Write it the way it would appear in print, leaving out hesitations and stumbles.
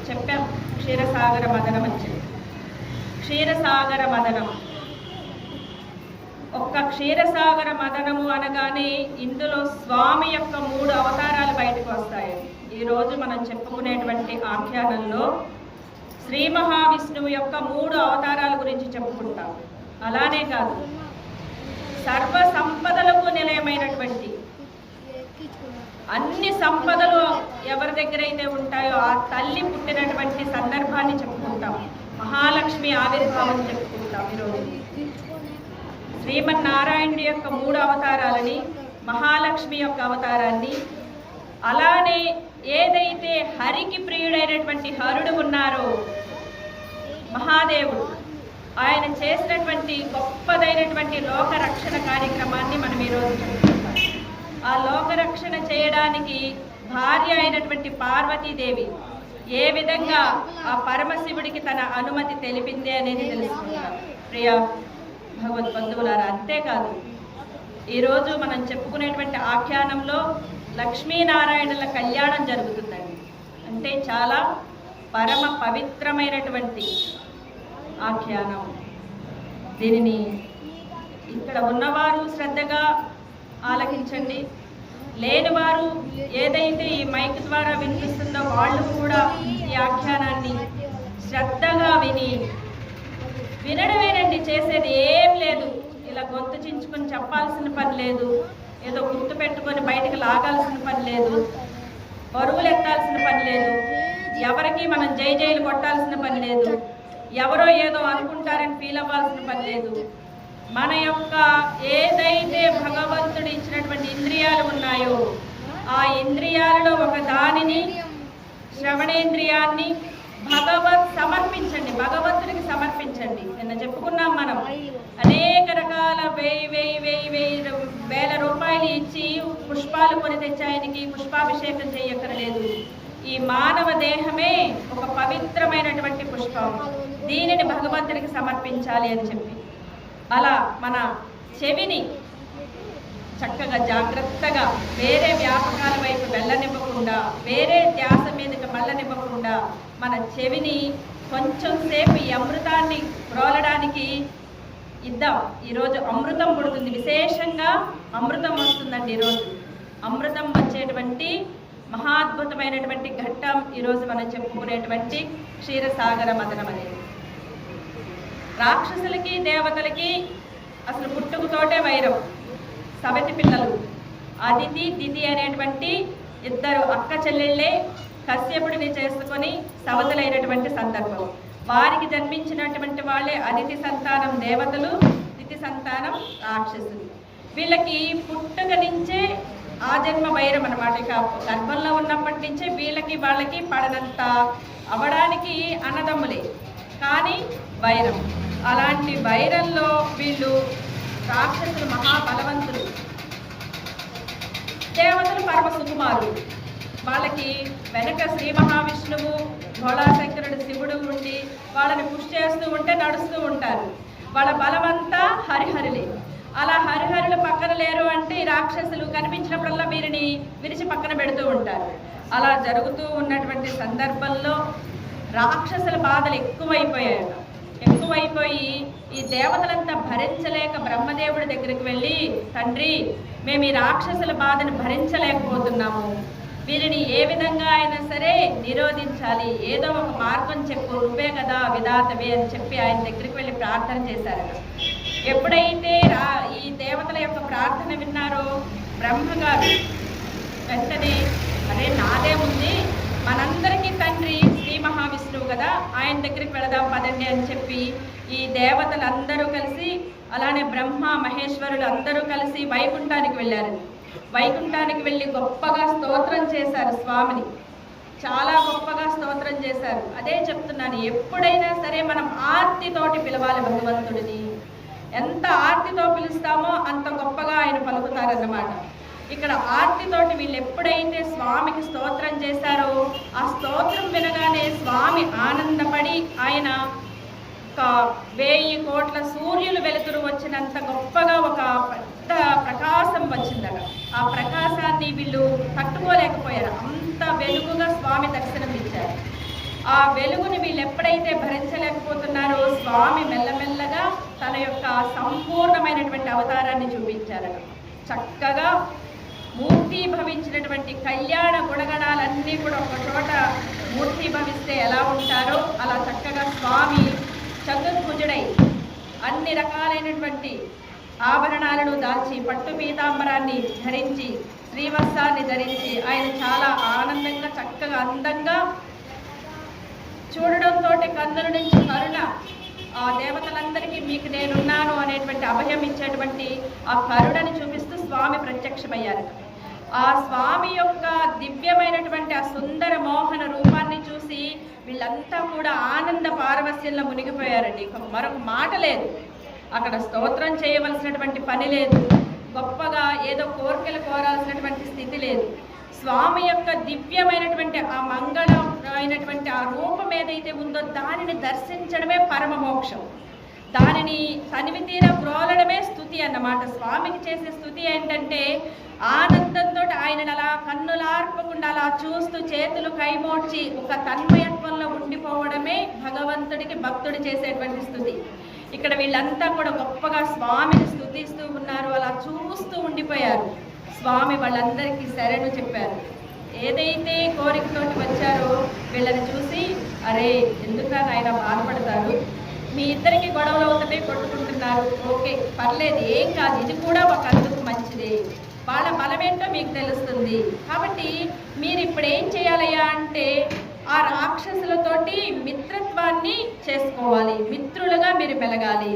చెప్పాం క్షీరసాగర మదనం అని చెప్పి. క్షీరసాగర మదనం, ఒక్క క్షీరసాగర మదనము అనగానే ఇందులో స్వామి యొక్క 3 అవతారాలు బయటకు వస్తాయి. ఈరోజు మనం చెప్పుకునేటువంటి ఆఖ్యానంలో శ్రీ మహావిష్ణువు యొక్క 3 అవతారాల గురించి చెప్పుకుంటాం. అలానే కాదు, సర్వ సంపదలకు నిలయమైనటువంటి అన్ని సంపదలు ఎవరి దగ్గర అయితే ఉంటాయో ఆ తల్లి పుట్టినటువంటి సందర్భాన్ని చెప్పుకుంటాం. మహాలక్ష్మి ఆవిర్భావం చెప్పుకుంటాం. ఈరోజు శ్రీమన్నారాయణుడి యొక్క 3 అవతారాలని, మహాలక్ష్మి యొక్క అవతారాన్ని, అలానే ఏదైతే హరికి ప్రియుడైనటువంటి హరుడు ఉన్నారో మహాదేవుడు, ఆయన చేసినటువంటి గొప్పదైనటువంటి లోకరక్షణ కార్యక్రమాన్ని మనం ఈరోజు చెప్పుకుంటాం. ఆ లోకరక్షణ చేయడానికి భార్య అయినటువంటి పార్వతీదేవి ఏ విధంగా ఆ పరమశివుడికి తన అనుమతి తెలిపింది అనేది తెలుసుకుంటాం ప్రియ భగవద్బంధువులారా. అంతేకాదు, ఈరోజు మనం చెప్పుకునేటువంటి ఆఖ్యానంలో లక్ష్మీనారాయణుల కళ్యాణం జరుగుతుందండి. అంటే చాలా పరమ పవిత్రమైనటువంటి ఆఖ్యానం. దీనిని ఇక్కడ ఉన్నవారు శ్రద్ధగా ఆలకించండి, లేనివారు ఏదైతే ఈ మైక్ ద్వారా వినిపిస్తుందో వాళ్ళు కూడా ఈ ఆఖ్యానాన్ని శ్రద్ధగా వినడమేనండి. చేసేది ఏం లేదు, ఇలా గొంతు చించుకొని చెప్పాల్సిన పని లేదు, ఏదో గుర్తు పెట్టుకొని బయటకు లాగాల్సిన పని లేదు, బరువులు ఎత్తాల్సిన పని లేదు, ఎవరికి మనం జైలు కొట్టాల్సిన పని లేదు, ఎవరో ఏదో అనుకుంటారని ఫీల్ అవ్వాల్సిన పని లేదు. మన యొక్క ఏదైతే భగవంతుడు ఇచ్చినటువంటి ఇంద్రియాలు ఉన్నాయో ఆ ఇంద్రియాలలో ఒక దానిని, శ్రవణేంద్రియాన్ని భగవంతుడికి సమర్పించండి. నిన్న చెప్పుకున్నాం మనం, అనేక రకాల వేల రూపాయలు ఇచ్చి పుష్పాలు కొని తెచ్చాయనికి పుష్పాభిషేకం చేయక్కర్లేదు. ఈ మానవ దేహమే ఒక పవిత్రమైనటువంటి పుష్పం, దీనిని భగవంతుడికి సమర్పించాలి అని చెప్పి, అలా మన చెవిని చక్కగా జాగ్రత్తగా వేరే వ్యాపకాల వైపు వెళ్ళనివ్వకుండా, వేరే ధ్యాస మీదకి మళ్ళనివ్వకుండా మన చెవిని కొంచెం సేపు ఈ అమృతాన్ని ప్రోలడానికి ఇద్దాం. ఈరోజు అమృతం పుడుతుంది, విశేషంగా అమృతం వస్తుందండి. ఈరోజు అమృతం వచ్చేటువంటి మహాద్భుతమైనటువంటి ఘట్టం ఈరోజు మనం చెప్పుకునేటువంటి క్షీరసాగర మదనం అనేది. రాక్షసులకి దేవతలకి అసలు పుట్టుకతోటే వైరం. సవతి పిల్లలు అదితి దితి అనేటువంటి 2 అక్క చెల్లెళ్ళే కశ్యపుడిని చేసుకొని సవతులైనటువంటి సందర్భం. వారికి జన్మించినటువంటి వాళ్ళే అదితి సంతానం దేవతలు, దితి సంతానం రాక్షసులు. వీళ్ళకి పుట్టుక నుంచే ఆ జన్మ వైరం అన్నమాట. ఇక గర్భంలో ఉన్నప్పటి నుంచే వీళ్ళకి వాళ్ళకి పడనంత అవడానికి అన్నదమ్ములే, కానీ వైరం. అలాంటి వైరంలో వీళ్ళు రాక్షసులు మహాబలవంతులు, దేవతలు పరమ సుకుమారులు. వాళ్ళకి వెనక శ్రీ మహావిష్ణువు, భోళాశంకరుడు, శివుడు ఉండి వాళ్ళని పుష్ చేస్తూ ఉంటే నడుస్తూ ఉంటారు. వాళ్ళ బలమంతా హరిహరులే. అలా హరిహరులు పక్కన లేరు అంటే ఈ రాక్షసులు కనిపించినప్పుడల్లా వీరిని విరిచి పక్కన పెడుతూ ఉంటారు. అలా జరుగుతూ ఉన్నటువంటి సందర్భంలో రాక్షసుల బాధలు ఎక్కువైపోయి ఈ దేవతలంతా భరించలేక బ్రహ్మదేవుడి దగ్గరికి వెళ్ళి, తండ్రి, మేము ఈ రాక్షసుల బాధను భరించలేకపోతున్నాము, వీరిని ఏ విధంగా అయినా సరే నిరోధించాలి, ఏదో ఒక మార్గం చెప్పు, నువ్వే కదా విధాతవే అని చెప్పి ఆయన దగ్గరికి వెళ్ళి ప్రార్థన చేశారట. ఎప్పుడైతే ఈ దేవతల యొక్క ప్రార్థన విన్నారో బ్రహ్మగారు వెంటనే, అరే నాదేముంది, మనందరికీ తండ్రి శ్రీ మహావిష్ణువు కదా, ఆయన దగ్గరికి వెళదాం పదండి అని చెప్పి ఈ దేవతలందరూ కలిసి, అలానే బ్రహ్మ మహేశ్వరులు అందరూ కలిసి వైకుంఠానికి వెళ్ళారు. వైకుంఠానికి వెళ్ళి గొప్పగా స్తోత్రం చేశారు స్వామిని, చాలా గొప్పగా స్తోత్రం చేశారు. అదే చెప్తున్నాను, ఎప్పుడైనా సరే మనం ఆర్తితోటి పిలవాలి భగవంతుడిని. ఎంత ఆర్తితో పిలుస్తామో అంత గొప్పగా ఆయన పలుకుతారన్నమాట. ఇక్కడ ఆర్తితోటి వీళ్ళు ఎప్పుడైతే స్వామికి స్తోత్రం చేశారో ఆ స్తోత్రం వినగానే స్వామి ఆనందపడి ఆయన 1000 కోట్ల సూర్యులు వెలుతురు వచ్చినంత గొప్పగా ఒక పెద్ద ప్రకాశం వచ్చిందట. ఆ ప్రకాశాన్ని వీళ్ళు తట్టుకోలేకపోయారు, అంత వెలుగుగా స్వామి దర్శనం ఇచ్చారు. ఆ వెలుగుని వీళ్ళు ఎప్పుడైతే భరించలేకపోతున్నారో స్వామి మెల్లమెల్లగా తన యొక్క సంపూర్ణమైనటువంటి అవతారాన్ని చూపించారట. చక్కగా మూర్తీభవించినటువంటి కళ్యాణ గుణగణాలన్నీ కూడా ఒక చోట మూర్తీభవిస్తే ఎలా ఉంటారో అలా చక్కగా స్వామి చతుర్భుజుడై అన్ని రకాలైనటువంటి ఆభరణాలను దాల్చి పట్టు పీతాంబరాన్ని ధరించి శ్రీవత్సాన్ని ధరించి ఆయన చాలా ఆనందంగా చక్కగా అందంగా చూడడంతో కన్నుల నుంచి కరుణ, ఆ దేవతలందరికీ మీకు నేనున్నాను అనేటువంటి అభయం ఇచ్చేటువంటి ఆ కరుణని చూపిస్తూ స్వామి ప్రత్యక్షమయ్యారు. ఆ స్వామి యొక్క దివ్యమైనటువంటి ఆ సుందర మోహన రూపాన్ని చూసి వీళ్ళంతా కూడా ఆనంద పారవస్యంలో మునిగిపోయారండి. మరొక మాట లేదు, అక్కడ స్తోత్రం చేయవలసినటువంటి పని లేదు, గొప్పగా ఏదో కోరికలు కోరాల్సినటువంటి స్థితి లేదు. స్వామి యొక్క దివ్యమైనటువంటి ఆ మంగళమైనటువంటి ఆ రూపం ఏదైతే ఉందో దానిని దర్శించడమే పరమ మోక్షం. దానిని తనివి తీర గ్రోలడమే స్తుతి అన్నమాట. స్వామికి చేసే స్తుతి ఏంటంటే ఆనందంతో ఆయనను అలా కన్నులార్పకుండా అలా చూస్తూ చేతులు కైమోడ్చి ఒక తన్మయత్వంలో ఉండిపోవడమే భగవంతుడికి భక్తుడు చేసేటువంటి స్తుతి. ఇక్కడ వీళ్ళంతా కూడా గొప్పగా స్వామిని స్తుతిస్తూ ఉన్నారు, అలా చూస్తూ ఉండిపోయారు. స్వామి వాళ్ళందరికీ శరణు చెప్పారు. ఏదైతే కోరికతోటి వచ్చారో వీళ్ళని చూసి, అరే ఎందుకు ఆయన బాధపడతారు, మీ ఇద్దరికి గొడవలు అవుతుంటే కొట్టుకుంటున్నారు, ఓకే పర్లేదు ఏం కాదు, ఇది కూడా ఒక అందుకు మంచిదే, వాళ్ళ బలమేంటో మీకు తెలుస్తుంది. కాబట్టి మీరు ఇప్పుడు ఏం చేయాలయ్యా అంటే ఆ రాక్షసులతోటి మిత్రత్వాన్ని చేసుకోవాలి, మిత్రులుగా మీరు మెలగాలి.